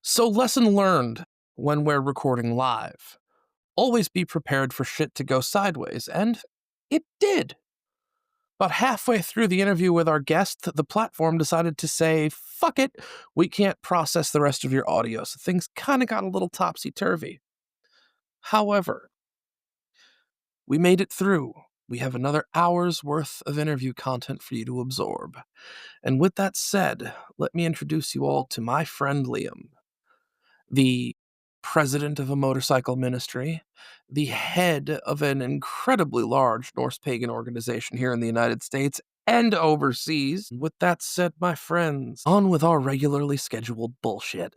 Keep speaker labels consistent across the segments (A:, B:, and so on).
A: So, lesson learned when we're recording live. Always be prepared for shit to go sideways, and it did. About halfway through the interview with our guest, the platform decided to say, fuck it, we can't process the rest of your audio, so things kind of got a little topsy-turvy. However, we made it through. We have another hour's worth of interview content for you to absorb. And with that said, let me introduce you all to my friend Liam, the president of a motorcycle ministry, the head of an incredibly large Norse pagan organization here in the United States and overseas. With that said, my friends, on with our regularly scheduled bullshit.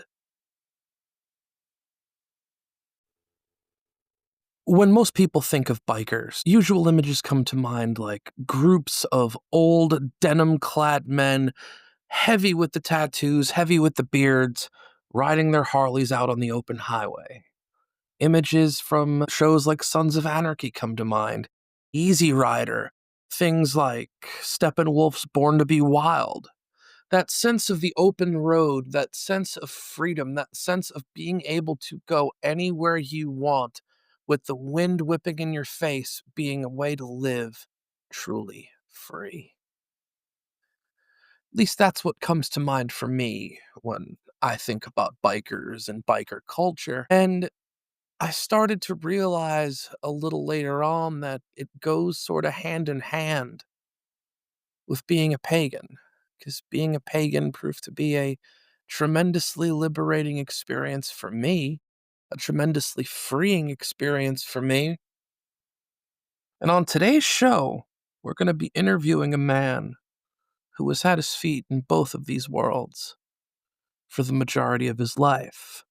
A: When most people think of bikers, usual images come to mind like groups of old denim-clad men, heavy with the tattoos, heavy with the beards, riding their Harleys out on the open highway. Images from shows like Sons of Anarchy come to mind, Easy Rider, things like Steppenwolf's Born to be Wild. That sense of the open road, that sense of freedom, that sense of being able to go anywhere you want with the wind whipping in your face being a way to live truly free. At least that's what comes to mind for me when I think about bikers and biker culture. And I started to realize a little later on that it goes sort of hand in hand with being a pagan, because being a pagan proved to be a tremendously liberating experience for me, a tremendously freeing experience for me. And on today's show, we're going to be interviewing a man who has had his feet in both of these worlds for the majority of his life.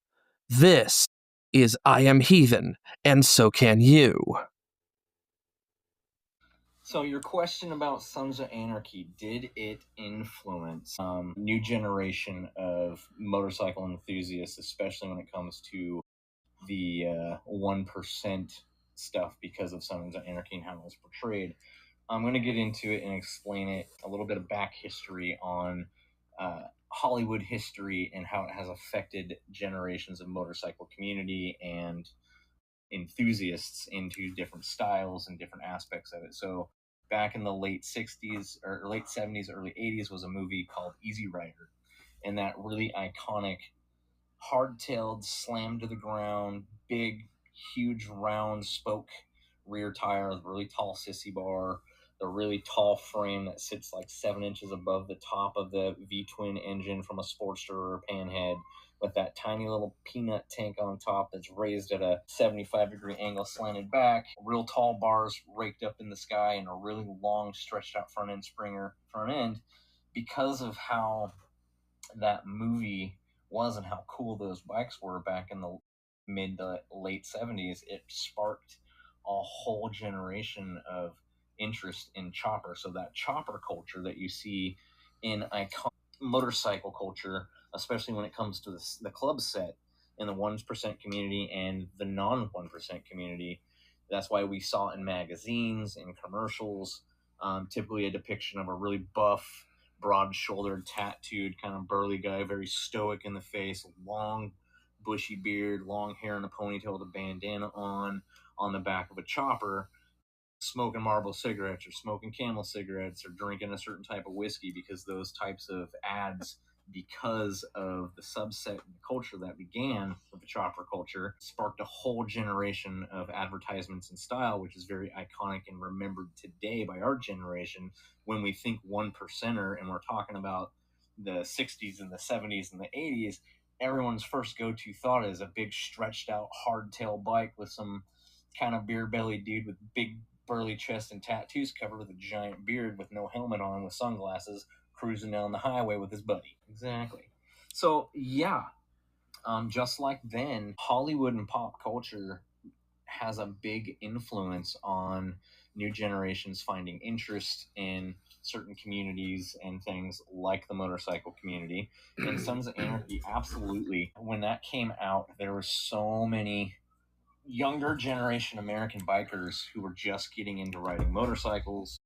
A: This is I Am Heathen, and so can you.
B: So your question about Sons of Anarchy, did it influence new generation of motorcycle enthusiasts, especially when it comes to the 1% stuff because of Sons of Anarchy and how it was portrayed? I'm going to get into it and explain it, a little bit of back history on Hollywood history and how it has affected generations of motorcycle community and enthusiasts into different styles and different aspects of it. So back in the late 60s or late 70s, early 80s was a movie called Easy Rider. And that really iconic hard-tailed, slammed to the ground, big, huge, round spoke rear tire with really tall sissy bar, the really tall frame that sits like 7 inches above the top of the V-twin engine from a Sportster or a Panhead, with that tiny little peanut tank on top that's raised at a 75-degree angle slanted back, real tall bars raked up in the sky, and a really long stretched out front end springer front end. Because of how that movie was and how cool those bikes were back in the mid to late 70s, it sparked a whole generation of interest in chopper. So that chopper culture that you see in iconic motorcycle culture, especially when it comes to the club set in the 1% community and the non 1% community, that's why we saw in magazines and commercials, typically a depiction of a really buff, broad-shouldered, tattooed, kind of burly guy, very stoic in the face, long, bushy beard, long hair in a ponytail with a bandana on the back of a chopper, smoking Marlboro cigarettes or smoking Camel cigarettes or drinking a certain type of whiskey, because those types of ads, because of the subset and the culture that began with the chopper culture, sparked a whole generation of advertisements and style, which is very iconic and remembered today by our generation. When we think 1%er and we're talking about the 60s and the 70s and the 80s, everyone's first go-to thought is a big stretched out hardtail bike with some kind of beer belly dude with big burly chest and tattoos covered with a giant beard with no helmet on with sunglasses cruising down the highway with his buddy. Exactly. So yeah, just like then, Hollywood and pop culture has a big influence on new generations finding interest in certain communities and things like the motorcycle community. And Sons of Anarchy, absolutely. When that came out, there were so many younger generation American bikers who were just getting into riding motorcycles,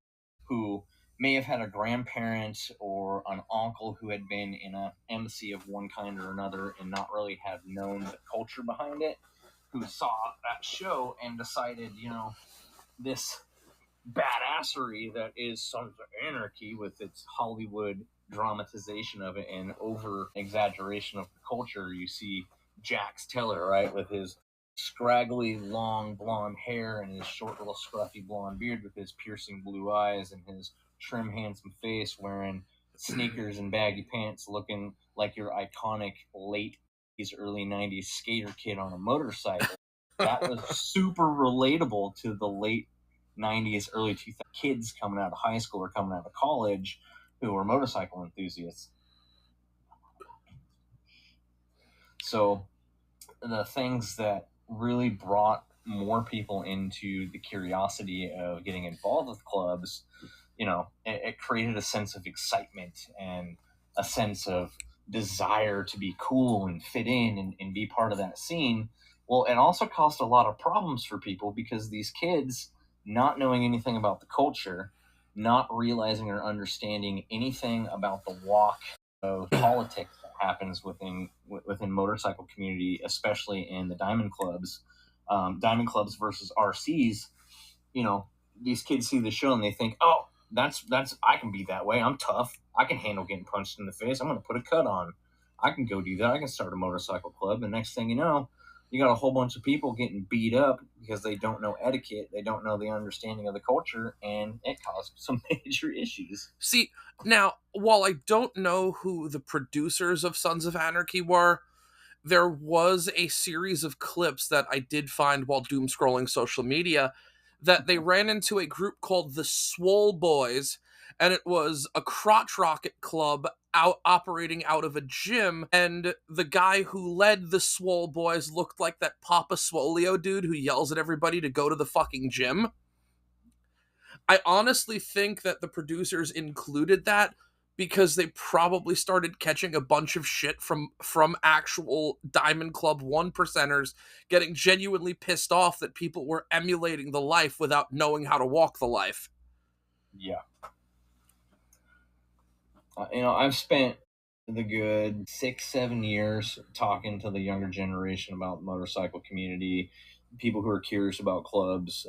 B: who may have had a grandparent or an uncle who had been in a MC of one kind or another and not really have known the culture behind it, who saw that show and decided, this badassery that is Sons of Anarchy with its Hollywood dramatization of it and over exaggeration of the culture. You see Jax Teller, right, with his scraggly long blonde hair and his short little scruffy blonde beard with his piercing blue eyes and his trim handsome face, wearing sneakers and baggy pants, looking like your iconic late 80s, early 90s skater kid on a motorcycle. That was super relatable to the late 90s, early 2000s kids coming out of high school or coming out of college who were motorcycle enthusiasts. So the things that really brought more people into the curiosity of getting involved with clubs, it created a sense of excitement and a sense of desire to be cool and fit in and be part of that scene. Well, it also caused a lot of problems for people because these kids, not knowing anything about the culture, not realizing or understanding anything about the walk of politics that happens within motorcycle community, especially in the diamond clubs versus RCs. These kids see the show and they think, oh, that's I can be that way. I'm tough. I can handle getting punched in the face. I'm going to put a cut on. I can go do that. I can start a motorcycle club. And next thing you know, you got a whole bunch of people getting beat up because they don't know etiquette. They don't know the understanding of the culture, and it caused some major issues.
A: See, now, while I don't know who the producers of Sons of Anarchy were, there was a series of clips that I did find while doom scrolling social media that they ran into a group called the Swole Boys, and it was a crotch rocket club operating out of a gym, and the guy who led the Swole Boys looked like that Papa Swolio dude who yells at everybody to go to the fucking gym. I honestly think that the producers included that because they probably started catching a bunch of shit from actual Diamond Club 1%ers getting genuinely pissed off that people were emulating the life without knowing how to walk the life.
B: Yeah. I've spent the good 6-7 years talking to the younger generation about the motorcycle community, people who are curious about clubs,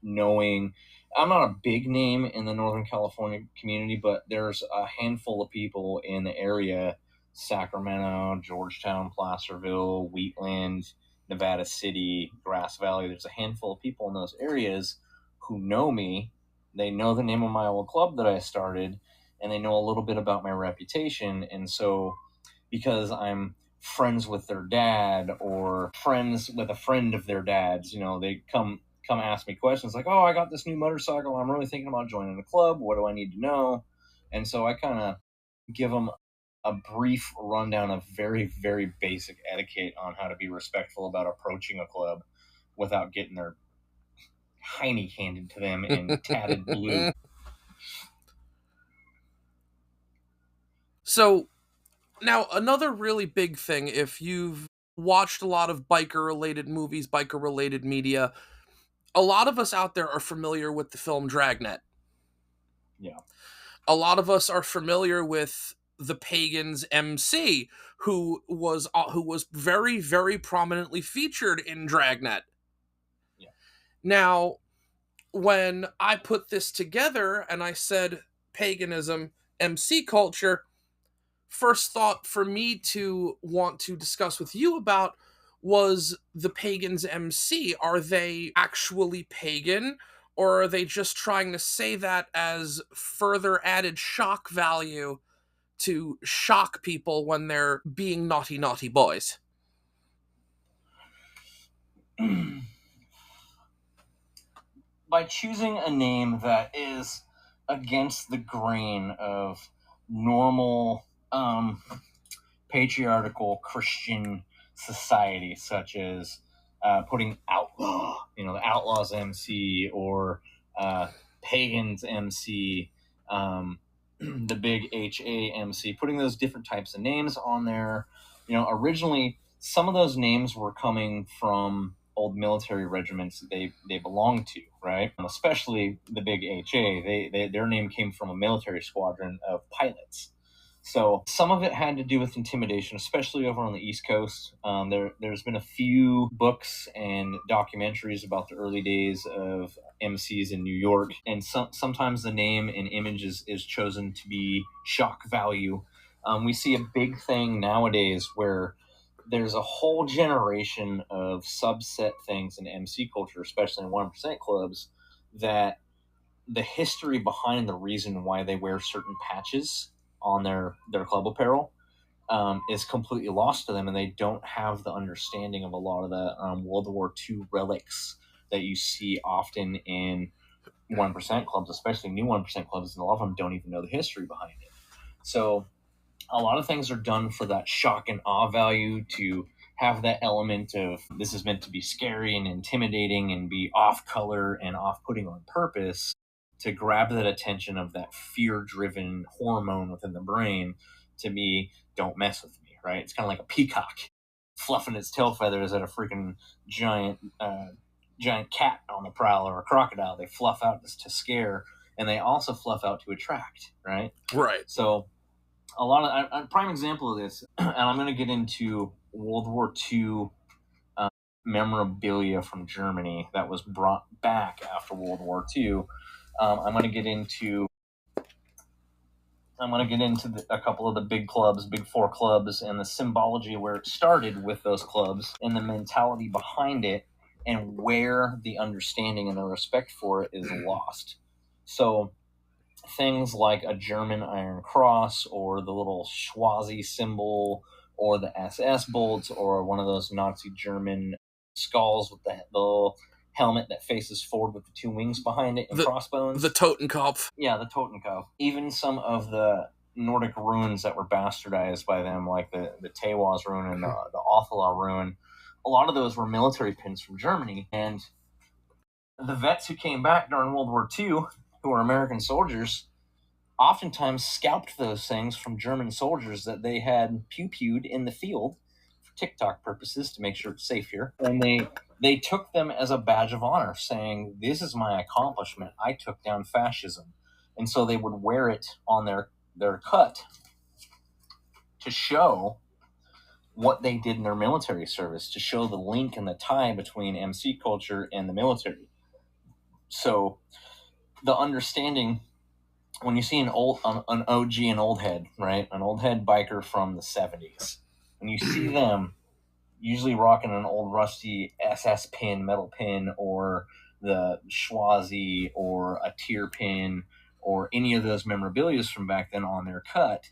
B: knowing I'm not a big name in the Northern California community, but there's a handful of people in the area: Sacramento, Georgetown, Placerville, Wheatland, Nevada City, Grass Valley. There's a handful of people in those areas who know me. They know the name of my old club that I started, and they know a little bit about my reputation. And so, because I'm friends with their dad or friends with a friend of their dad's, they come ask me questions like, "Oh, I got this new motorcycle. I'm really thinking about joining the club. What do I need to know?" And so I kind of give them a brief rundown of very, very basic etiquette on how to be respectful about approaching a club without getting their hiney handed to them in tatted blue.
A: So, now another really big thing, if you've watched a lot of biker related movies, biker related media, a lot of us out there are familiar with the film Dragnet.
B: Yeah.
A: A lot of us are familiar with the Pagans MC, who was very, very prominently featured in Dragnet.
B: Yeah.
A: Now, when I put this together and I said paganism, MC culture, first thought for me to want to discuss with you about was the Pagans MC. Are they actually pagan? Or are they just trying to say that as further added shock value to shock people when they're being naughty, naughty boys?
B: By choosing a name that is against the grain of normal patriarchal Christian society, such as putting outlaw, the Outlaws MC, or Pagans MC, the big HA MC, putting those different types of names on there. Originally, some of those names were coming from old military regiments that they belonged to, right? Especially the big HA. Their name came from a military squadron of pilots. So some of it had to do with intimidation, especially over on the East Coast. There's been a few books and documentaries about the early days of MCs in New York, and sometimes the name and image is chosen to be shock value. We see a big thing nowadays where there's a whole generation of subset things in MC culture, especially in 1% clubs, that the history behind the reason why they wear certain patches on their club apparel is completely lost to them, and they don't have the understanding of a lot of the World War II relics that you see often in 1% clubs, especially new 1% clubs, and a lot of them don't even know the history behind it. So a lot of things are done for that shock and awe value, to have that element of this is meant to be scary and intimidating and be off color and off putting on purpose, to grab that attention of that fear driven hormone within the brain, to be don't mess with me, right? It's kind of like a peacock fluffing its tail feathers at a freaking giant cat on the prowl, or a crocodile. They fluff out to scare, and they also fluff out to attract, right?
A: Right.
B: So a lot of a prime example of this, and I'm going to get into World War II memorabilia from Germany that was brought back after World War II. I'm going to get into a couple of the big clubs, big four clubs, and the symbology where it started with those clubs, and the mentality behind it, and where the understanding and the respect for it is lost. So things like a German Iron Cross, or the little Schwazi symbol, or the SS bolts, or one of those Nazi German skulls with the little helmet that faces forward with the two wings behind it and crossbones.
A: The Totenkopf.
B: Yeah, the Totenkopf. Even some of the Nordic runes that were bastardized by them, like the Tewaz rune and the Othala rune, a lot of those were military pins from Germany. And the vets who came back during World War II, who were American soldiers, oftentimes scalped those things from German soldiers that they had pew-pewed in the field for TikTok purposes, to make sure it's safe here. And they took them as a badge of honor, saying, this is my accomplishment. I took down fascism. And so they would wear it on their cut to show what they did in their military service, to show the link and the tie between MC culture and the military. So the understanding, when you see an OG, an old head, right? An old head biker from the 70s, when you see them usually rocking an old rusty SS pin, metal pin, or the Schwazi, or a tier pin, or any of those memorabilias from back then on their cut,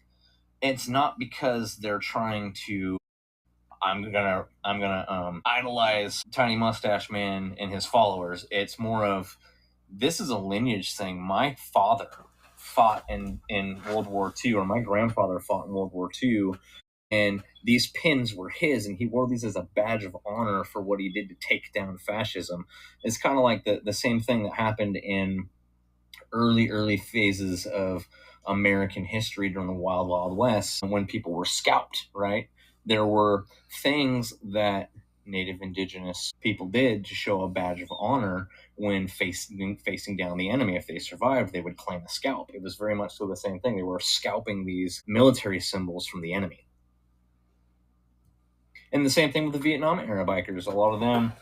B: it's not because they're trying to I'm gonna idolize Tiny Mustache Man and his followers. It's more of, this is a lineage thing. My father fought in World War II, or my grandfather fought in World War II, and these pins were his, and he wore these as a badge of honor for what he did to take down fascism. It's kind of like the same thing that happened in early phases of American history during the Wild Wild West, when people were scalped, right? There were things that Native Indigenous people did to show a badge of honor when facing down the enemy. If they survived, they would claim a scalp. It was very much so the same thing. They were scalping these military symbols from the enemy. And the same thing with the Vietnam era bikers. A lot of them,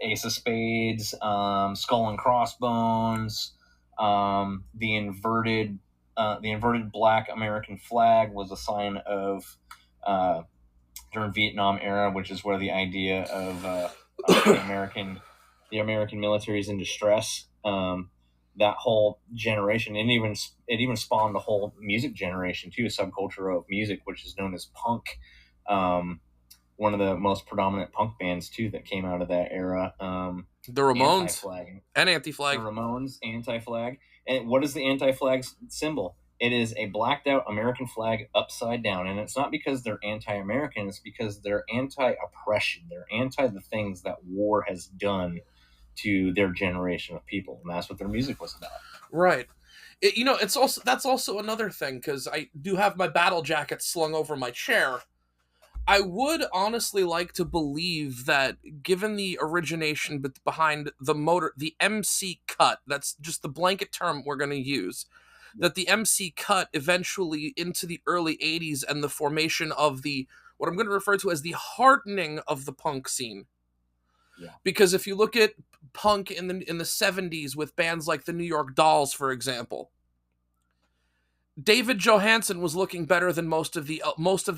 B: Ace of Spades, Skull and Crossbones, the inverted black American flag was a sign of during Vietnam era, which is where the idea of the American military is in distress. That whole generation, and it even spawned a whole music generation too, a subculture of music which is known as punk. One of the most predominant punk bands too that came out of that era.
A: The Ramones
B: Anti-Flag.
A: and Anti-Flag.
B: The Ramones, Anti-Flag. And what is the Anti-Flag symbol? It is a blacked out American flag upside down. And it's not because they're anti-American, it's because they're anti-oppression. They're anti the things that war has done to their generation of people. And that's what their music was about.
A: Right. That's also another thing, because I do have my battle jacket slung over my chair. I would honestly like to believe that, given the origination behind the MC cut, that's just the blanket term we're going to use, that the MC cut eventually into the early 80s and the formation of what I'm going to refer to as the hardening of the punk scene.
B: Yeah.
A: Because if you look at punk in the 70s with bands like the New York Dolls, for example, David Johansen was looking better than most of the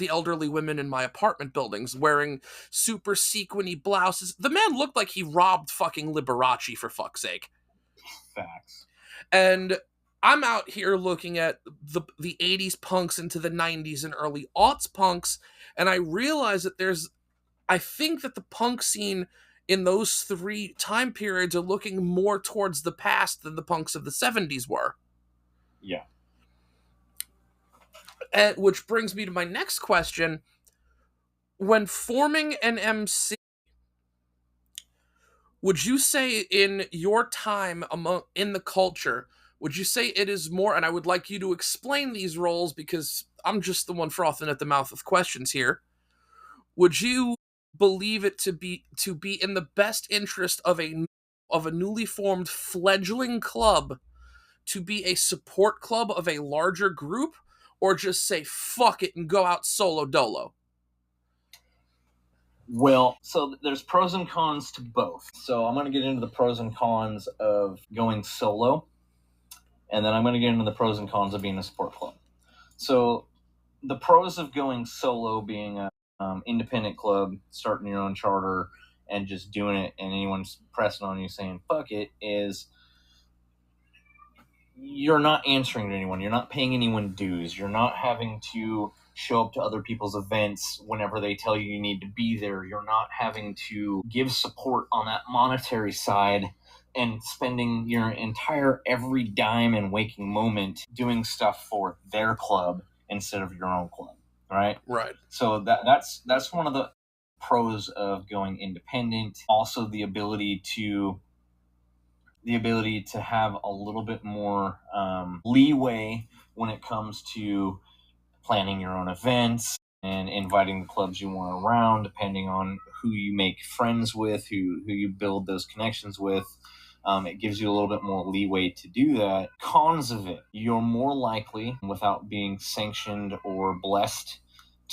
A: elderly women in my apartment buildings, wearing super sequiny blouses. The man looked like he robbed fucking Liberace, for fuck's sake.
B: Facts.
A: And I'm out here looking at the 80s punks into the 90s and early aughts punks, and I realize that I think that the punk scene in those three time periods are looking more towards the past than the punks of the 70s were.
B: Yeah.
A: Which brings me to my next question. When forming an MC, would you say in your time in the culture, would you say it is more, and I would like you to explain these roles because I'm just the one frothing at the mouth with questions here. Would you believe it to be in the best interest of a newly formed fledgling club to be a support club of a larger group, or just say fuck it and go out solo dolo?
B: Well, so there's pros and cons to both. So I'm going to get into the pros and cons of going solo, and then I'm going to get into the pros and cons of being a support club. So the pros of going solo, being a independent club, starting your own charter, and just doing it, and anyone's pressing on you saying fuck it, is you're not answering to anyone. You're not paying anyone dues. You're not having to show up to other people's events whenever they tell you need to be there. You're not having to give support on that monetary side and spending your entire every dime and waking moment doing stuff for their club instead of your own club, right?
A: Right.
B: So that's one of the pros of going independent. Also, the ability to have a little bit more leeway when it comes to planning your own events and inviting the clubs you want around, depending on who you make friends with, who you build those connections with. It gives you a little bit more leeway to do that. Cons of it: you're more likely, without being sanctioned or blessed,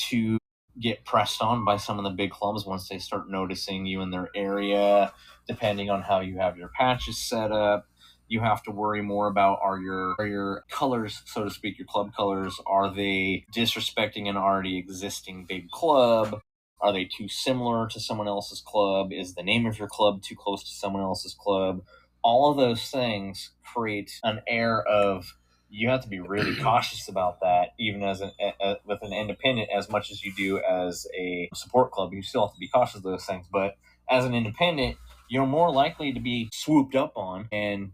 B: to get pressed on by some of the big clubs once they start noticing you in their area. Depending on how you have your patches set up, you have to worry more about are your colors, so to speak, your club colors, are they disrespecting an already existing big club? Are they too similar to someone else's club? Is the name of your club too close to someone else's club? All of those things create an air of, you have to be really cautious about that, even with an independent, as much as you do as a support club. You still have to be cautious of those things. But as an independent, you're more likely to be swooped up on and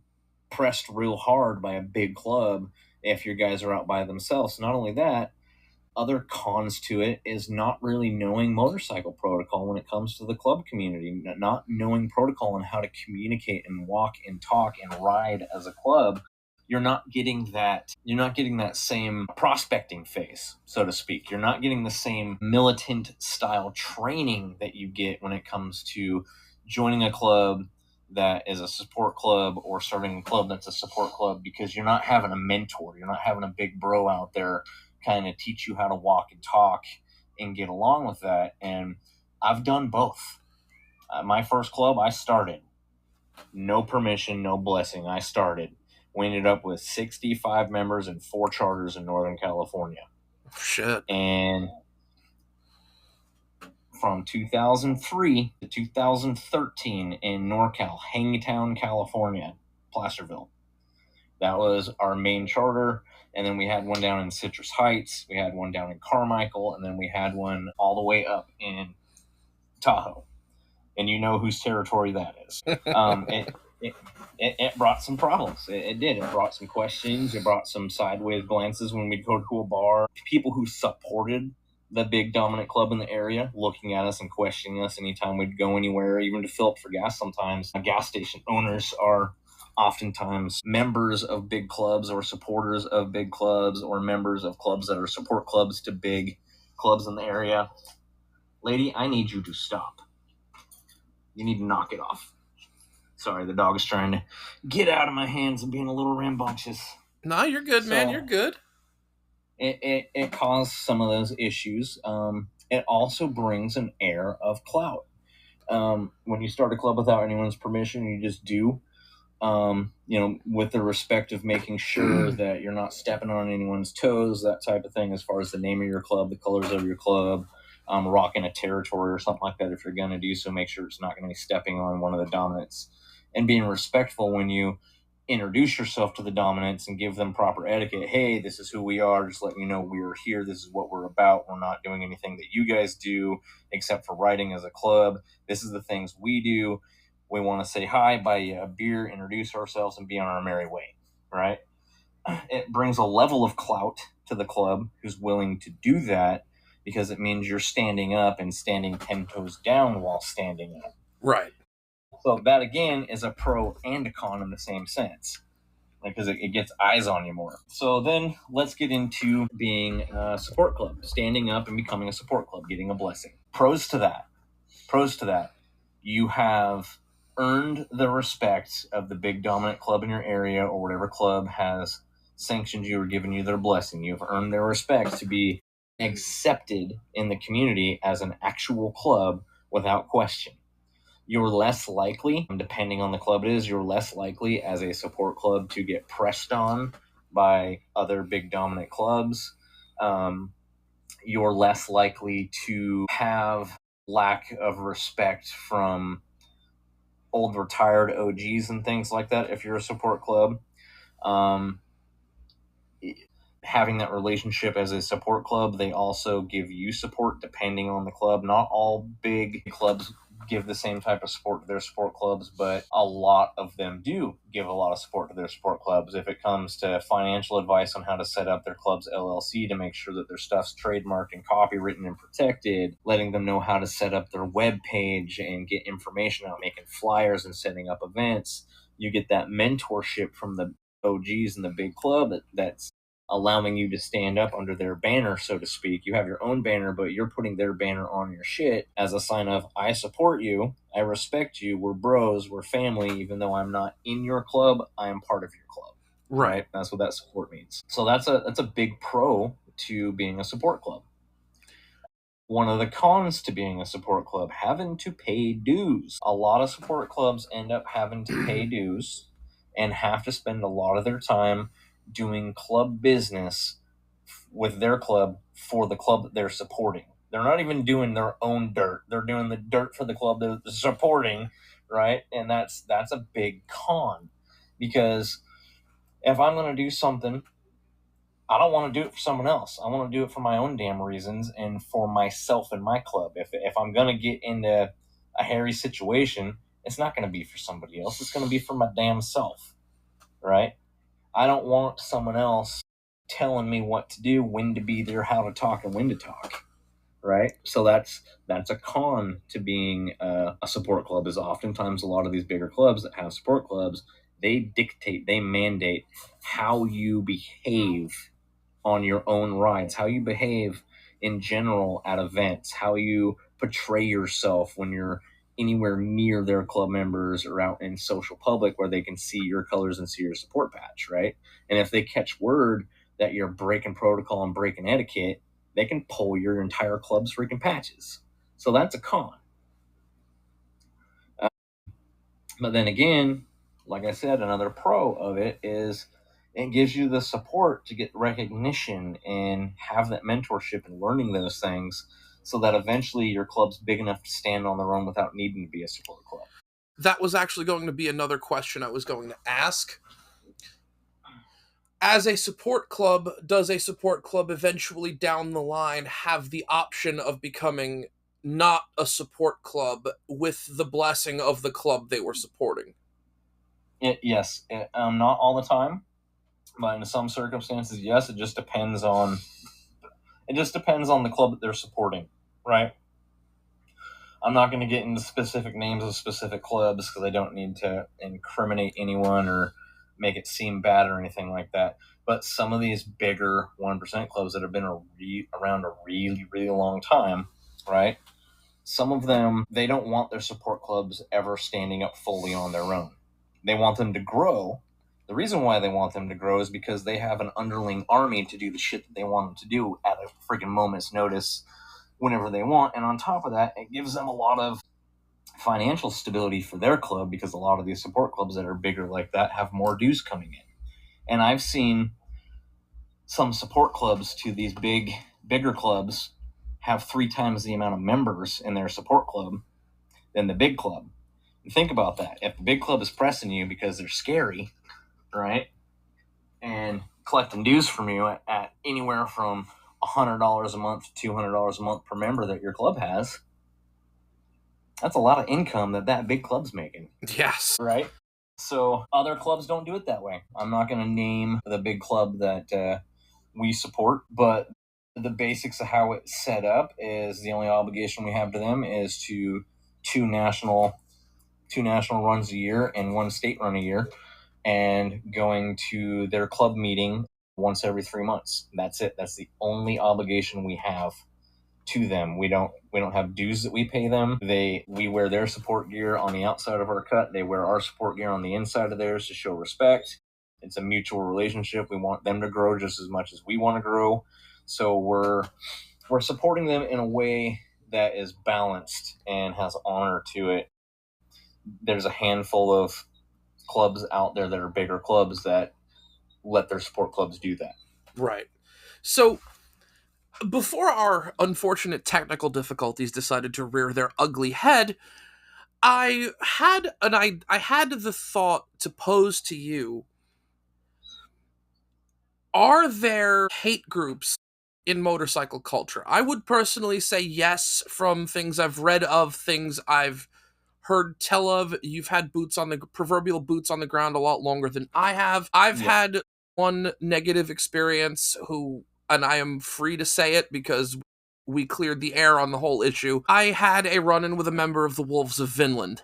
B: pressed real hard by a big club if your guys are out by themselves. Not only that, other cons to it is not really knowing motorcycle protocol when it comes to the club community, not knowing protocol and how to communicate and walk and talk and ride as a club. You're not getting that same prospecting phase, so to speak. You're not getting the same militant style training that you get when it comes to joining a club that is a support club or starting a club that's a support club, because you're not having a mentor. You're not having a big bro out there kind of teach you how to walk and talk and get along with that. And I've done both. My first club, I started. No permission, no blessing. I started. We ended up with 65 members and 4 charters in Northern California.
A: Shit.
B: And from 2003 to 2013 in NorCal, Hangtown, California, Placerville. That was our main charter. And then we had one down in Citrus Heights. We had one down in Carmichael. And then we had one all the way up in Tahoe. And you know whose territory that is. It brought some problems. It did. It brought some questions. It brought some sideways glances when we'd go to a bar. People who supported the big dominant club in the area looking at us and questioning us anytime we'd go anywhere, even to fill up for gas sometimes. Gas station owners are oftentimes members of big clubs or supporters of big clubs or members of clubs that are support clubs to big clubs in the area. Lady, I need you to stop. You need to knock it off. Sorry, the dog is trying to get out of my hands and being a little rambunctious.
A: No, you're good, man. You're good.
B: It caused some of those issues. It also brings an air of clout. When you start a club without anyone's permission, you just do. With the respect of making sure that you're not stepping on anyone's toes, that type of thing, as far as the name of your club, the colors of your club, rocking a territory or something like that. If you're going to do so, make sure it's not going to be stepping on one of the dominants, and being respectful when you introduce yourself to the dominants and give them proper etiquette. Hey, this is who we are. Just letting you know we're here. This is what we're about. We're not doing anything that you guys do except for writing as a club. This is the things we do. We want to say hi, buy you a beer, introduce ourselves, and be on our merry way, right? It brings a level of clout to the club who's willing to do that, because it means you're standing up and standing 10 toes down while standing up.
A: Right.
B: So that, again, is a pro and a con in the same sense, because it gets eyes on you more. So then let's get into being a support club, standing up and becoming a support club, getting a blessing. Pros to that. You have earned the respect of the big dominant club in your area, or whatever club has sanctioned you or given you their blessing. You've earned their respect to be accepted in the community as an actual club without question. You're less likely, depending on the club it is, you're less likely as a support club to get pressed on by other big dominant clubs. You're less likely to have lack of respect from old retired OGs and things like that if you're a support club. Having that relationship as a support club, they also give you support depending on the club. Not all big clubs give the same type of support to their support clubs, but a lot of them do give a lot of support to their support clubs. If it comes to financial advice on how to set up their club's LLC to make sure that their stuff's trademarked and copywritten and protected, letting them know how to set up their web page and get information out, making flyers and setting up events, you get that mentorship from the OGs in the big club that's allowing you to stand up under their banner, so to speak. You have your own banner, but you're putting their banner on your shit as a sign of, I support you, I respect you, we're bros, we're family. Even though I'm not in your club, I am part of your club. Right? That's what that support means. So that's a big pro to being a support club. One of the cons to being a support club, having to pay dues. A lot of support clubs end up having to pay dues and have to spend a lot of their time doing club business with their club for the club that they're supporting. They're not even doing their own dirt. They're doing the dirt for the club they're supporting, right? And that's a big con, because if I'm going to do something, I don't want to do it for someone else. I want to do it for my own damn reasons and for myself and my club. If I'm going to get into a hairy situation, it's not going to be for somebody else. It's going to be for my damn self, right? I don't want someone else telling me what to do, when to be there, how to talk, and when to talk, right? So that's a con to being a support club. Is oftentimes a lot of these bigger clubs that have support clubs, they dictate, they mandate how you behave on your own rides, how you behave in general at events, how you portray yourself when you're anywhere near their club members or out in social public where they can see your colors and see your support patch, right? And if they catch word that you're breaking protocol and breaking etiquette, they can pull your entire club's freaking patches. So that's a con. But then again, like I said, another pro of it is it gives you the support to get recognition and have that mentorship and learning those things, so that eventually your club's big enough to stand on their own without needing to be a support club.
A: That was actually going to be another question I was going to ask. As a support club, does a support club eventually down the line have the option of becoming not a support club with the blessing of the club they were supporting?
B: Yes, not all the time, but in some circumstances, yes. It just depends on the club that they're supporting, right? I'm not going to get into specific names of specific clubs because I don't need to incriminate anyone or make it seem bad or anything like that. But some of these bigger 1% clubs that have been around a really, really long time, right? some of them, they don't want their support clubs ever standing up fully on their own. They want them to grow. The reason why they want them to grow is because they have an underling army to do the shit that they want them to do at a freaking moment's notice whenever they want. And on top of that, it gives them a lot of financial stability for their club, because a lot of these support clubs that are bigger like that have more dues coming in. And I've seen some support clubs to these bigger clubs have 3 times the amount of members in their support club than the big club. And think about that. If the big club is pressing you because they're scary, right, and collecting dues from you at anywhere from $100 a month to $200 a month per member that your club has, that's a lot of income that big club's making.
A: Yes.
B: Right? So other clubs don't do it that way. I'm not going to name the big club that we support, but the basics of how it's set up is the only obligation we have to them is to two national runs a year and 1 state run a year, and going to their club meeting once every 3 months. That's it. That's the only obligation we have to them. We don't have dues that we pay them. We wear their support gear on the outside of our cut. They wear our support gear on the inside of theirs to show respect. It's a mutual relationship. We want them to grow just as much as we want to grow. So we're supporting them in a way that is balanced and has honor to it. There's a handful of clubs out there that are bigger clubs that let their support clubs do that.
A: Right. So before our unfortunate technical difficulties decided to rear their ugly head, I had the thought to pose to you: are there hate groups in motorcycle culture? I would personally say yes, from things I've read of, things I've heard tell of. You've had proverbial boots on the ground a lot longer than I have. I've had one negative experience and I am free to say it because we cleared the air on the whole issue. I had a run-in with a member of the Wolves of Vinland.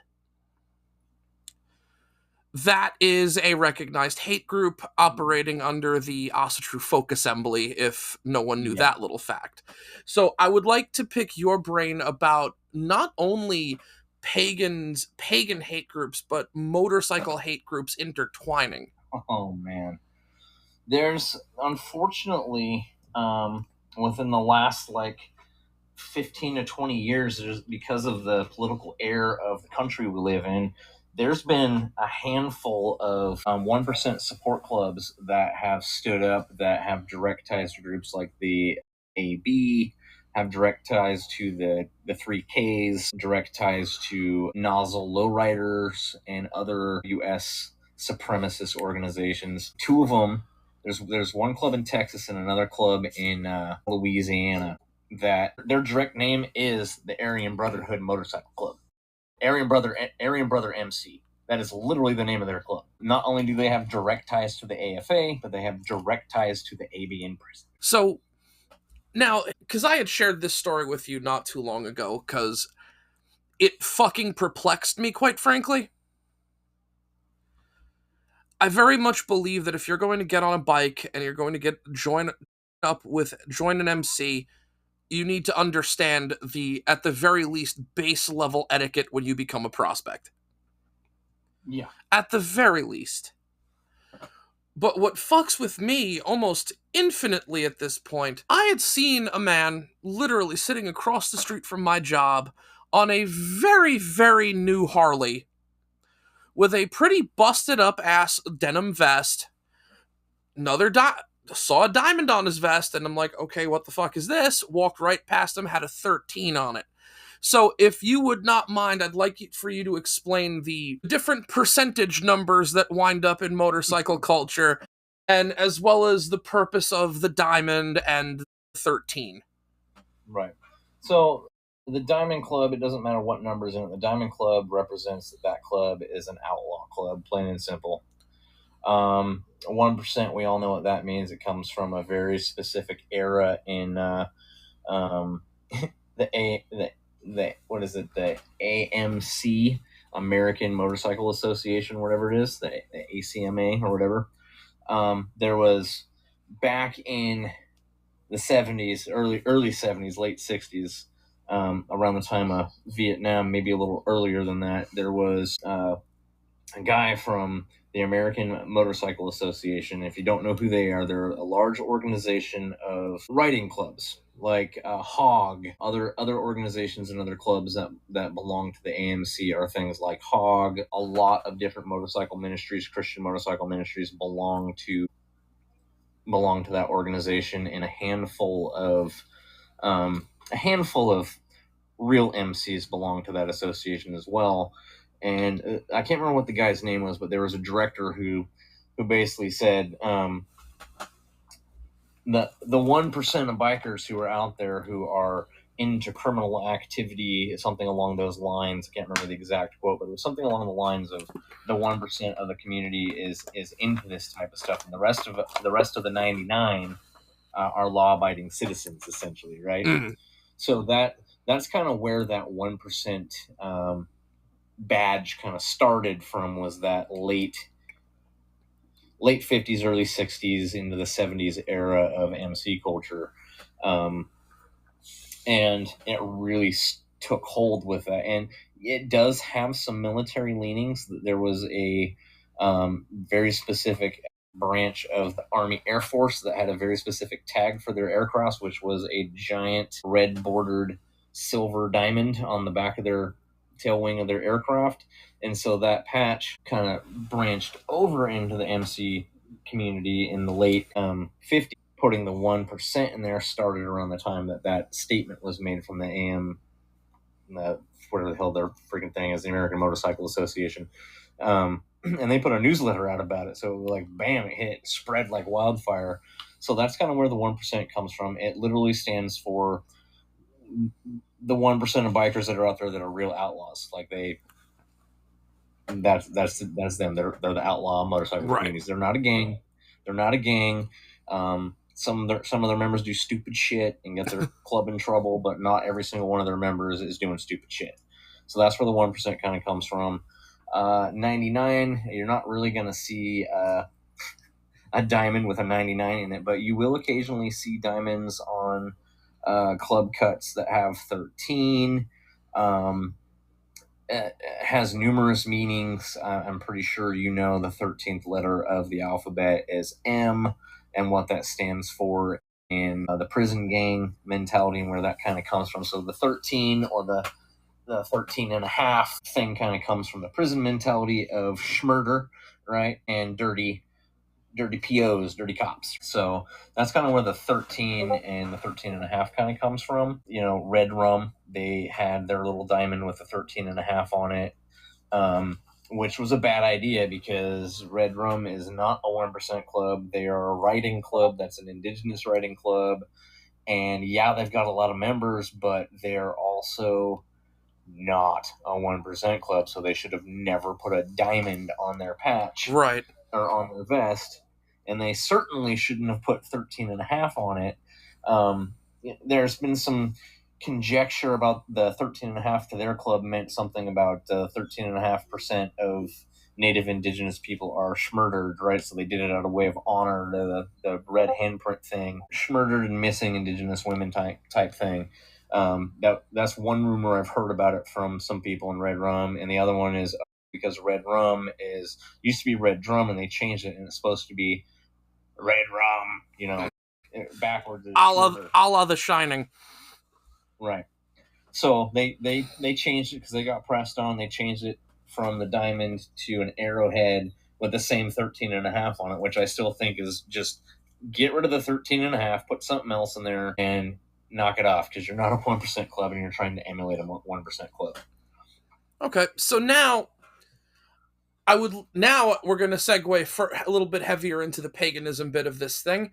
A: That is a recognized hate group operating under the Asatru Folk Assembly, if no one knew that little fact. So I would like to pick your brain about not only pagan hate groups, but motorcycle hate groups intertwining.
B: Oh, man. There's, unfortunately, within the last, 15 to 20 years, because of the political air of the country we live in, there's been a handful of 1% support clubs that have stood up, that have direct ties to groups like the AB, have direct ties to the 3Ks, direct ties to nozzle lowriders and other U.S. supremacist organizations. 2 of them, there's one club in Texas and another club in Louisiana that their direct name is the Aryan Brotherhood Motorcycle Club. Aryan Brother MC. That is literally the name of their club. Not only do they have direct ties to the AFA, but they have direct ties to the AB in prison.
A: So now, because I had shared this story with you not too long ago, because it fucking perplexed me, quite frankly. I very much believe that if you're going to get on a bike and you're going to join an MC, you need to understand at the very least, base level etiquette when you become a prospect.
B: Yeah.
A: At the very least. But what fucks with me almost infinitely at this point, I had seen a man literally sitting across the street from my job on a very, very new Harley with a pretty busted up ass denim vest. Saw a diamond on his vest, and I'm like, okay, what the fuck is this? Walked right past him, had a 13 on it. So if you would not mind, I'd like for you to explain the different percentage numbers that wind up in motorcycle culture, and as well as the purpose of the diamond and 13.
B: Right. So the Diamond Club, it doesn't matter what number's in it. The Diamond Club represents that club is an outlaw club, plain and simple. 1%, we all know what that means. It comes from a very specific era in what is it? The AMC, American Motorcycle Association, whatever it is, the ACMA or whatever. There was, back in the 70s, early 70s, late 60s, around the time of Vietnam, maybe a little earlier than that, there was a guy from the American Motorcycle Association. If you don't know who they are, they're a large organization of riding clubs like Hog. Other organizations and other clubs that belong to the AMC are things like Hog. A lot of different motorcycle ministries, Christian motorcycle ministries, belong to that organization, and a handful of real MCs belong to that association as well. And I can't remember what the guy's name was, but there was a director who basically said the 1% of bikers who are out there who are into criminal activity, something along those lines. I can't remember the exact quote, but it was something along the lines of the 1% of the community is into this type of stuff, and the rest of the 99 are law-abiding citizens, essentially, right? So that's kind of where that 1% badge kind of started from, was that late 50s, early 60s into the 70s era of MC culture. And it really took hold with that. And it does have some military leanings. There was a very specific branch of the Army Air Force that had a very specific tag for their aircraft, which was a giant red bordered silver diamond on the back of their tail wing of their aircraft. And so that patch kind of branched over into the MC community in the late 50s. Putting the 1% in there started around the time that statement was made from the AM, whatever the hell their freaking thing is, the American Motorcycle Association. And they put a newsletter out about it. So like, bam, it spread like wildfire. So that's kind of where the 1% comes from. It literally stands for the 1% of bikers that are out there that are real outlaws. Like that's them. They're the outlaw motorcycle communities. They're not a gang. Some of their members do stupid shit and get their club in trouble, but not every single one of their members is doing stupid shit. So that's where the 1% kind of comes from. 99, you're not really going to see a diamond with a 99 in it, but you will occasionally see diamonds on club cuts that have 13. It has numerous meanings. I'm pretty sure you know the 13th letter of the alphabet is M, and what that stands for in the prison gang mentality and where that kind of comes from. So the 13 or the 13 and a half thing kind of comes from the prison mentality of schmurder, right? And dirty POs, dirty cops. So that's kind of where the 13 and the 13 and a half kind of comes from. You know, Red Rum, they had their little diamond with the 13 and a half on it, which was a bad idea because Red Rum is not a 1% club. They are a writing club. That's an indigenous writing club. And yeah, they've got a lot of members, but they're also not a 1% club. So they should have never put a diamond on their patch.
A: Right.
B: Or on their vest. And they certainly shouldn't have put 13 and a half on it. There's been some conjecture about the 13 and a half to their club meant something about 13.5% of native indigenous people are schmurdered, right? So they did it out of way of honor to the red handprint thing, schmurdered and missing indigenous women type thing. That's one rumor I've heard about it from some people in Red Rum, and the other one is because Red Rum used to be Red Drum, and they changed it, and it's supposed to be Red Rum, you know, backwards.
A: A la The Shining.
B: Right. So they changed it because they got pressed on. They changed it from the diamond to an arrowhead with the same 13 and a half on it, which I still think is just get rid of the 13 and a half, put something else in there, and knock it off, because you're not a 1% club and you're trying to emulate a 1% club.
A: Okay, so now we're going to segue for a little bit heavier into the paganism bit of this thing.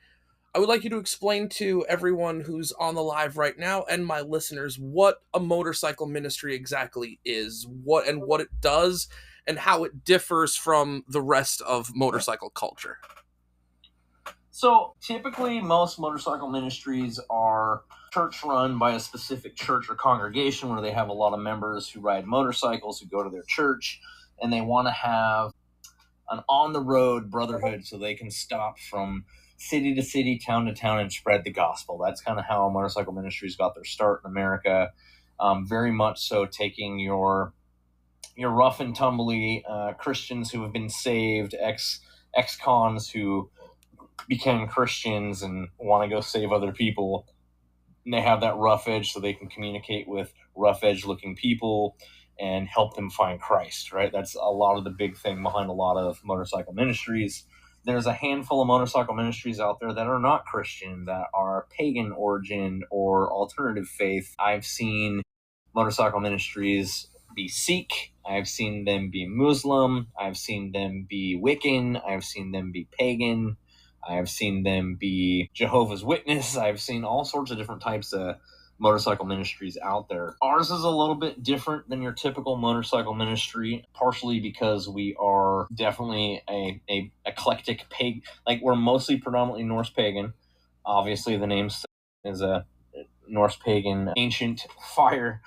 A: I would like you to explain to everyone who's on the live right now and my listeners what a motorcycle ministry exactly is, what it does, and how it differs from the rest of motorcycle culture.
B: So typically most motorcycle ministries are church run by a specific church or congregation where they have a lot of members who ride motorcycles, who go to their church, and they want to have an on-the-road brotherhood so they can stop from city to city, town to town, and spread the gospel. That's kind of how motorcycle ministries got their start in America. Very much so taking your rough and tumbly Christians who have been saved, ex-cons who became Christians and want to go save other people, and they have that rough edge so they can communicate with rough edge looking people and help them find Christ, right? That's a lot of the big thing behind a lot of motorcycle ministries. There's a handful of motorcycle ministries out there that are not Christian, that are pagan origin or alternative faith. I've seen motorcycle ministries be Sikh. I've seen them be Muslim. I've seen them be Wiccan. I've seen them be pagan. I've seen them be Jehovah's Witness. I've seen all sorts of different types of motorcycle ministries out there. Ours is a little bit different than your typical motorcycle ministry, partially because we are definitely a eclectic pagan. Like, we're mostly predominantly Norse pagan. Obviously, the name is a Norse pagan ancient fire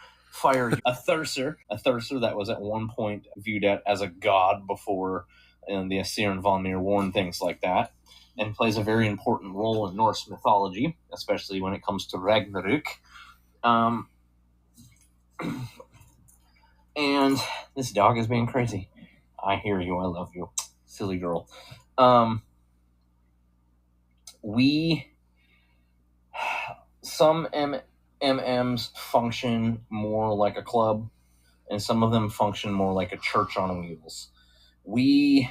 B: a thurser that was at one point viewed as a god before the Asir and Valmir War and things like that, and plays a very important role in Norse mythology, especially when it comes to Ragnarök. And this dog is being crazy. I hear you. I love you. Silly girl. Some MMs function more like a club, and some of them function more like a church on wheels. We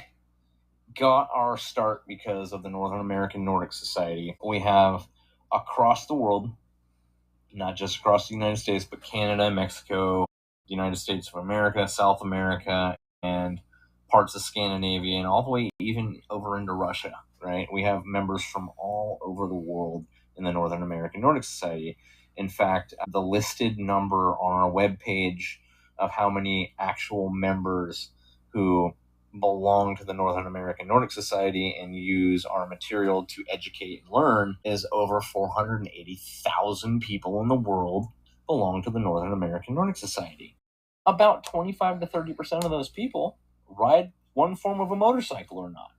B: got our start because of the Northern American Nordic Society. We have across the world, not just across the United States, but Canada, Mexico, the United States of America, South America, and parts of Scandinavia, and all the way even over into Russia, right? We have members from all over the world in the Northern American Nordic Society. In fact, the listed number on our webpage of how many actual members who belong to the Northern American Nordic Society and use our material to educate and learn is over 480,000 people in the world belong to the Northern American Nordic Society. About 25 to 30% of those people ride one form of a motorcycle or not.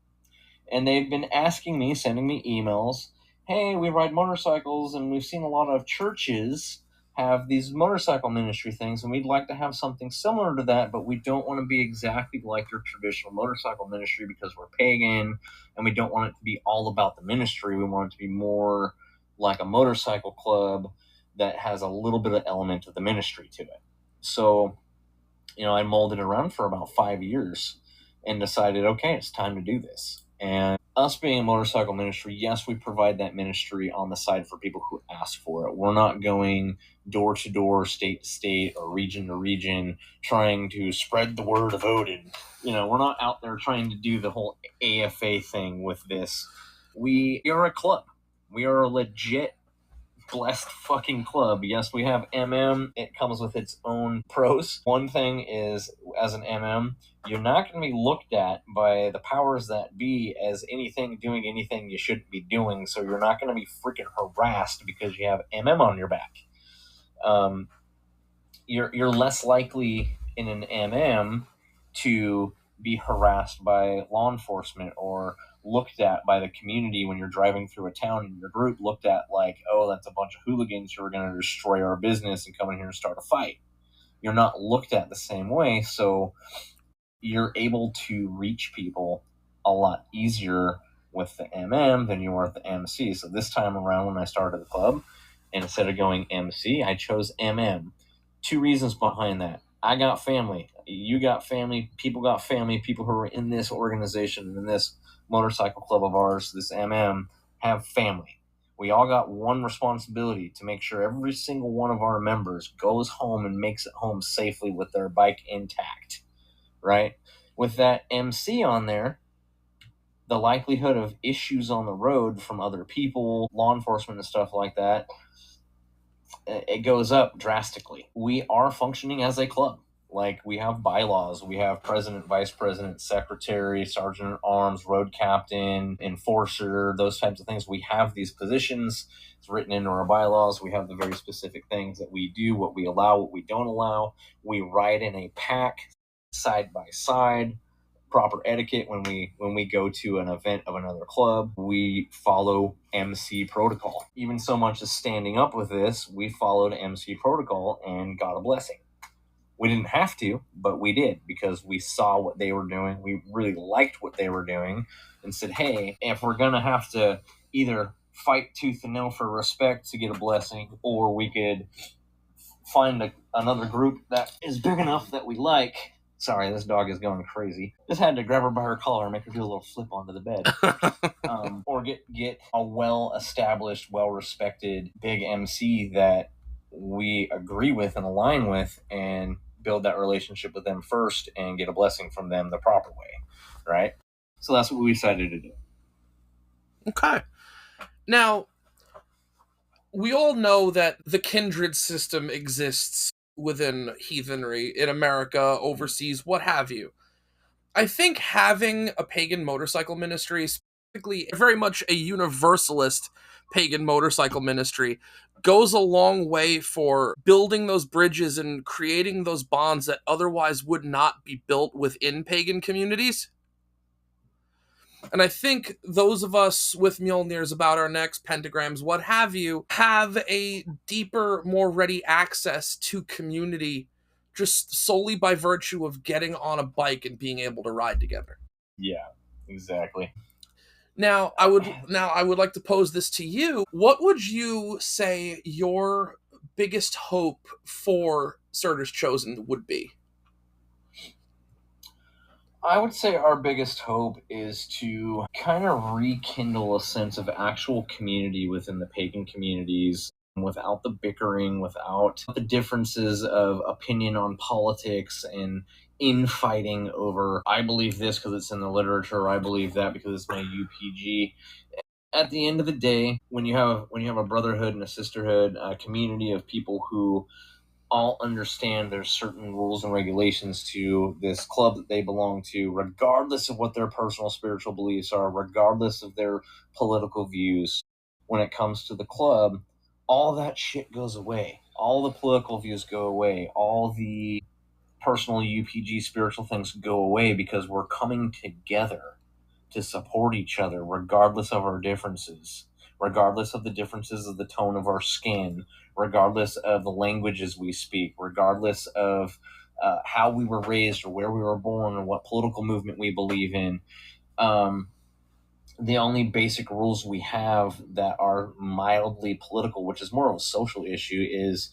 B: And they've been asking me, sending me emails, hey, we ride motorcycles and we've seen a lot of churches have these motorcycle ministry things, and we'd like to have something similar to that, but we don't want to be exactly like your traditional motorcycle ministry because we're pagan, and we don't want it to be all about the ministry. We want it to be more like a motorcycle club that has a little bit of element of the ministry to it. So, I molded around for about 5 years and decided, okay, it's time to do this. And us being a motorcycle ministry, yes, we provide that ministry on the side for people who ask for it. We're not going door to door, state to state, or region to region, trying to spread the word of Odin. We're not out there trying to do the whole AFA thing with this. We are a club. We are a legit blessed fucking club. Yes, we have MM. It comes with its own pros. One thing is, as an MM, you're not going to be looked at by the powers that be as doing anything you shouldn't be doing, so you're not going to be freaking harassed because you have MM on your back. You're less likely in an MM to be harassed by law enforcement or looked at by the community when you're driving through a town, and your group looked at like, oh, that's a bunch of hooligans who are going to destroy our business and come in here and start a fight. You're not looked at the same way, so you're able to reach people a lot easier with the MM than you are with the MC. So this time around, when I started the club, and instead of going MC, I chose MM. 2 reasons behind that. I got family. You got family. People got family. People who are in this organization, in this motorcycle club of ours, this MM, have family. We all got one responsibility to make sure every single one of our members goes home and makes it home safely with their bike intact, right? With that MC on there, the likelihood of issues on the road from other people, law enforcement and stuff like that, it goes up drastically. We are functioning as a club. Like, we have bylaws. We have president, vice president, secretary, sergeant at arms, road captain, enforcer, those types of things. We have these positions. It's written into our bylaws. We have the very specific things that we do, what we allow, what we don't allow. We ride in a pack, side by side, proper etiquette when we go to an event of another club. We follow MC protocol. Even so much as standing up with this, we followed MC protocol and got a blessing. We didn't have to, but we did because we saw what they were doing. We really liked what they were doing and said, hey, if we're going to have to either fight tooth and nail for respect to get a blessing, or we could find another group that is big enough that we like. Sorry, this dog is going crazy. Just had to grab her by her collar and make her do a little flip onto the bed. Or get a well-established, well-respected big MC that we agree with and align with, and build that relationship with them first and get a blessing from them the proper way, right? So that's what we decided to do.
A: Okay. Now, we all know that the kindred system exists within heathenry in America, overseas, what have you. I think having a pagan motorcycle ministry, specifically very much a universalist pagan motorcycle ministry, goes a long way for building those bridges and creating those bonds that otherwise would not be built within pagan communities. And I think those of us with Mjolnirs about our necks, pentagrams, what have you, have a deeper, more ready access to community just solely by virtue of getting on a bike and being able to ride together.
B: Yeah, exactly.
A: Now, I would like to pose this to you. What would you say your biggest hope for Surtur's Chosen would be?
B: I would say our biggest hope is to kind of rekindle a sense of actual community within the pagan communities without the bickering, without the differences of opinion on politics and infighting over, I believe this because it's in the literature, I believe that because it's my UPG. At the end of the day, when you have a brotherhood and a sisterhood, a community of people who all understand there's certain rules and regulations to this club that they belong to, regardless of what their personal spiritual beliefs are, regardless of their political views. When it comes to the club, all that shit goes away. All the political views go away. All the personal UPG spiritual things go away because we're coming together to support each other regardless of our differences, regardless of the differences of the tone of our skin, regardless of the languages we speak, regardless of how we were raised or where we were born or what political movement we believe in. The only basic rules we have that are mildly political, which is more of a social issue, is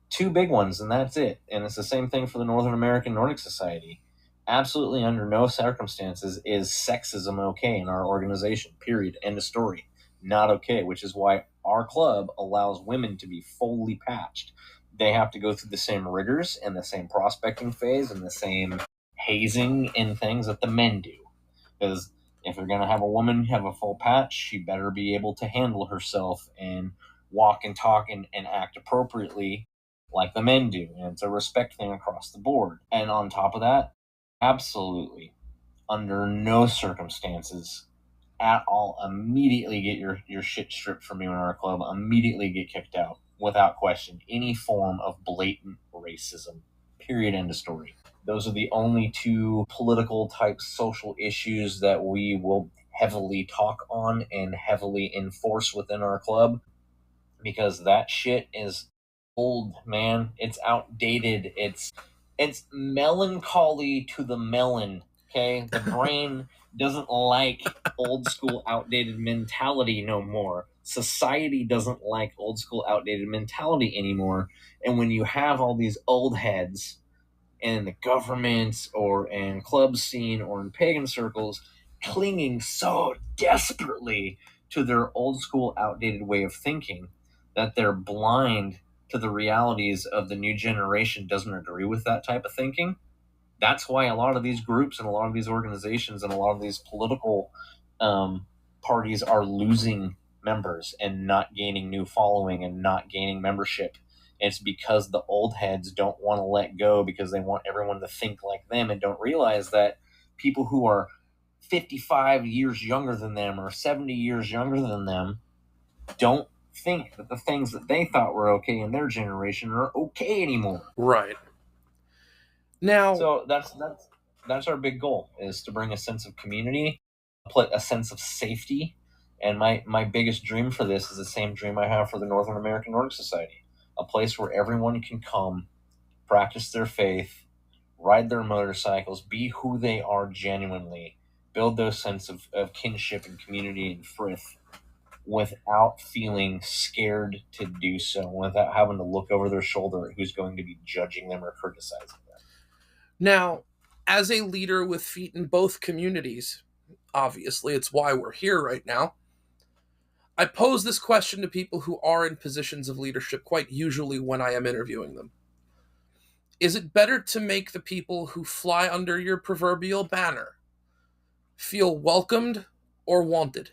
B: two big ones, and that's it. And it's the same thing for the Northern American Nordic Society. Absolutely under no circumstances is sexism okay in our organization, period. End of story. Not okay, which is why our club allows women to be fully patched. They have to go through the same rigors and the same prospecting phase and the same hazing and things that the men do. Because if you're going to have a woman have a full patch, she better be able to handle herself and walk and talk and act appropriately like the men do. And it's a respect thing across the board. And on top of that, absolutely, under no circumstances at all, immediately get your shit stripped from you in our club, immediately get kicked out without question. Any form of blatant racism. Period. End of story. Those are the only two political type social issues that we will heavily talk on and heavily enforce within our club, because that shit is old, man. It's outdated. It's melancholy to the melon. Okay, the brain doesn't like old school outdated mentality no more. Society doesn't like old school outdated mentality anymore. And when you have all these old heads in the government or in club scene or in pagan circles clinging so desperately to their old school outdated way of thinking that they're blind to the realities of the new generation doesn't agree with that type of thinking. That's why a lot of these groups and a lot of these organizations and a lot of these political parties are losing members and not gaining new following and not gaining membership. It's because the old heads don't want to let go because they want everyone to think like them and don't realize that people who are 55 years younger than them or 70 years younger than them don't think that the things that they thought were okay in their generation are okay anymore.
A: Right. Now,
B: So that's That's our big goal, is to bring a sense of community, a sense of safety. And my biggest dream for this is the same dream I have for the Northern American Nordic Society, a place where everyone can come, practice their faith, ride their motorcycles, be who they are genuinely, build those sense of kinship and community and frith without feeling scared to do so, without having to look over their shoulder at who's going to be judging them or criticizing them.
A: Now, as a leader with feet in both communities, obviously it's why we're here right now, I pose this question to people who are in positions of leadership quite usually when I am interviewing them. Is it better to make the people who fly under your proverbial banner feel welcomed or wanted?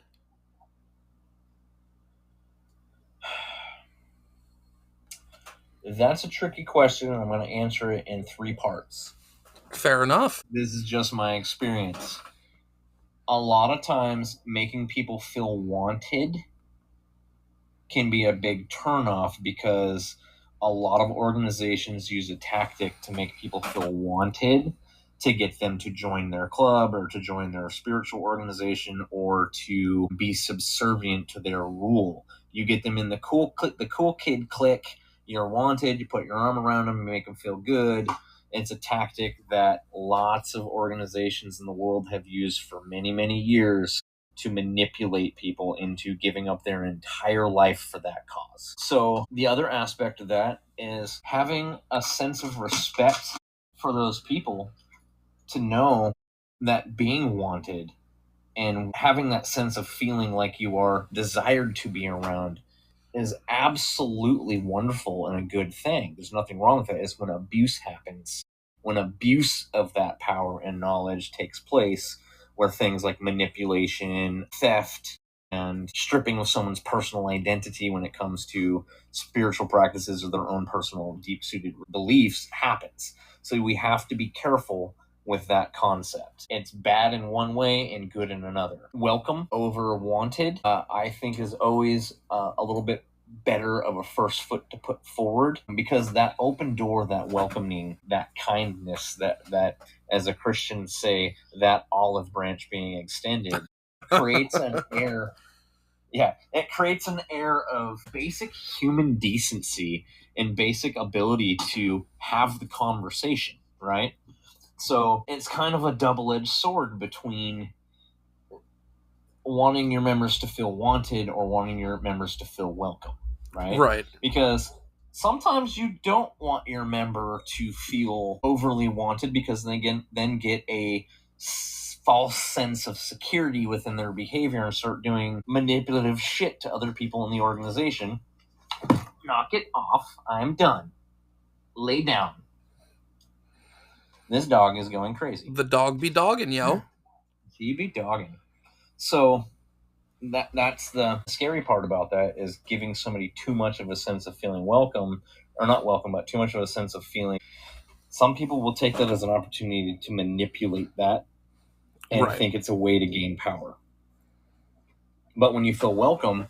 B: That's a tricky question, and I'm going to answer it in three parts.
A: Fair enough.
B: This is just my experience. A lot of times, making people feel wanted can be a big turnoff, because a lot of organizations use a tactic to make people feel wanted, to get them to join their club or to join their spiritual organization or to be subservient to their rule. You get them in the cool kid clique. You're wanted. You put your arm around them and make them feel good. It's a tactic that lots of organizations in the world have used for many, many years to manipulate people into giving up their entire life for that cause. So the other aspect of that is having a sense of respect for those people, to know that being wanted and having that sense of feeling like you are desired to be around is absolutely wonderful and a good thing. There's nothing wrong with it. It's when abuse happens, when abuse of that power and knowledge takes place, where things like manipulation, theft, and stripping of someone's personal identity when it comes to spiritual practices or their own personal deep-seated beliefs happens. So we have to be careful with that concept. It's bad in one way and good in another. Welcome over wanted, I think, is always a little bit better of a first foot to put forward, because that open door, that welcoming, that kindness, that as a Christian say, that olive branch being extended, creates an air. Yeah, it creates an air of basic human decency and basic ability to have the conversation, right? So it's kind of a double-edged sword between wanting your members to feel wanted or wanting your members to feel welcome, right?
A: Right.
B: Because sometimes you don't want your member to feel overly wanted, because they then get a false sense of security within their behavior and start doing manipulative shit to other people in the organization. Knock it off. I'm done. Lay down. This dog is going crazy.
A: The dog be dogging, yo.
B: He be dogging. So that's the scary part about that, is giving somebody too much of a sense of feeling welcome, or not welcome, but too much of a sense of feeling. Some people will take that as an opportunity to manipulate that and
A: Right.
B: think it's a way to gain power. But when you feel welcome,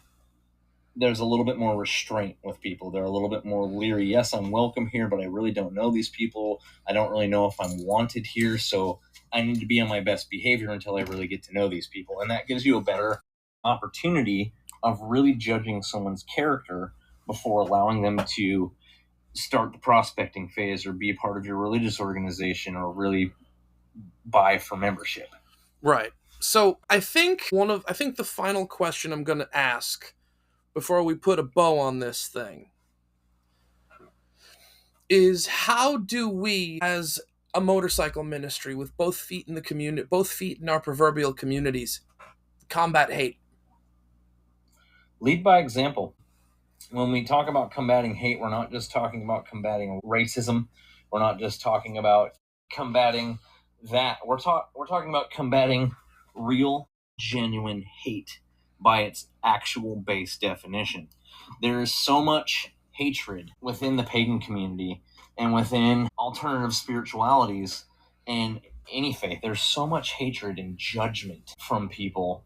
B: there's a little bit more restraint with people. They're a little bit more leery. Yes, I'm welcome here, but I really don't know these people. I don't really know if I'm wanted here, so I need to be on my best behavior until I really get to know these people. And that gives you a better opportunity of really judging someone's character before allowing them to start the prospecting phase or be a part of your religious organization or really buy for membership.
A: Right. So I think the final question I'm going to ask before we put a bow on this thing is, how do we, as a motorcycle ministry with both feet in the community, both feet in our proverbial communities, combat hate?
B: Lead by example. When we talk about combating hate, we're not just talking about combating racism. We're not just talking about combating that. We're talking about combating real, genuine hate by its actual base definition. There is so much hatred within the pagan community and within alternative spiritualities and any faith. There's so much hatred and judgment from people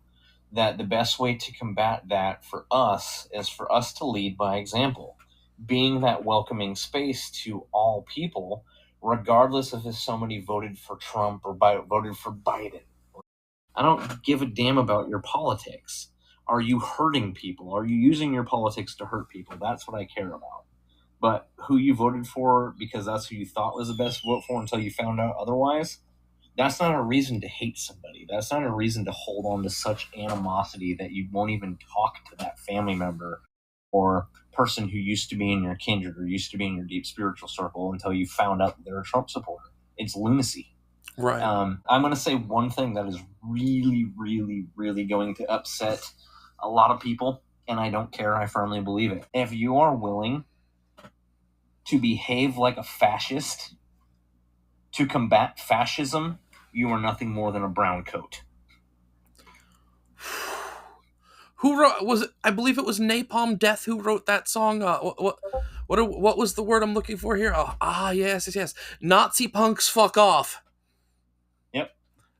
B: that the best way to combat that for us is for us to lead by example, being that welcoming space to all people, regardless of if somebody voted for Trump or voted for Biden. I don't give a damn about your politics. Are you hurting people? Are you using your politics to hurt people? That's what I care about. But who you voted for because that's who you thought was the best vote for until you found out otherwise, that's not a reason to hate somebody. That's not a reason to hold on to such animosity that you won't even talk to that family member or person who used to be in your kindred or used to be in your deep spiritual circle until you found out that they're a Trump supporter. It's lunacy.
A: Right.
B: I'm going to say one thing that is really, really, really going to upset a lot of people, and I don't care. I firmly believe it. If you are willing to behave like a fascist to combat fascism, you are nothing more than a brown coat.
A: Who wrote? Was it? I believe it was Napalm Death who wrote that song. What was the word I'm looking for here? Yes. Nazi punks, fuck off.
B: Yep.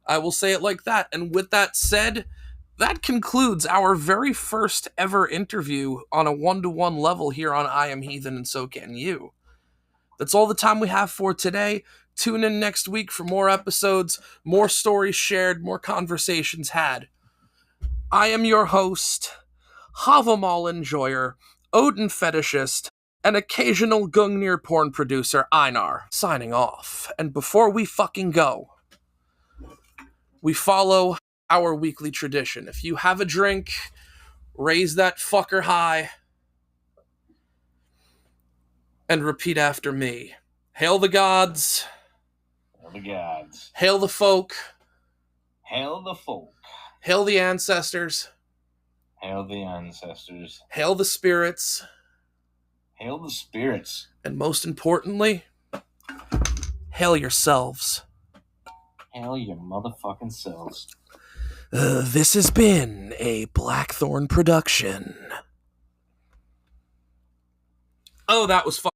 A: I will say it like that. And with that said, that concludes our very first ever interview on a 1-to-1 level here on I Am Heathen and So Can You. That's all the time we have for today. Tune in next week for more episodes, more stories shared, more conversations had. I am your host, Havamal enjoyer, Odin fetishist, and occasional Gungnir porn producer Einar, signing off. And before we fucking go, we follow our weekly tradition. If you have a drink, raise that fucker high and repeat after me. Hail the gods.
B: Hail the gods.
A: Hail the folk.
B: Hail the folk.
A: Hail the ancestors.
B: Hail the ancestors.
A: Hail the spirits.
B: Hail the spirits.
A: And most importantly, hail yourselves.
B: Hail your motherfucking selves.
A: This has been a Blackthorn production. Oh, that was fun.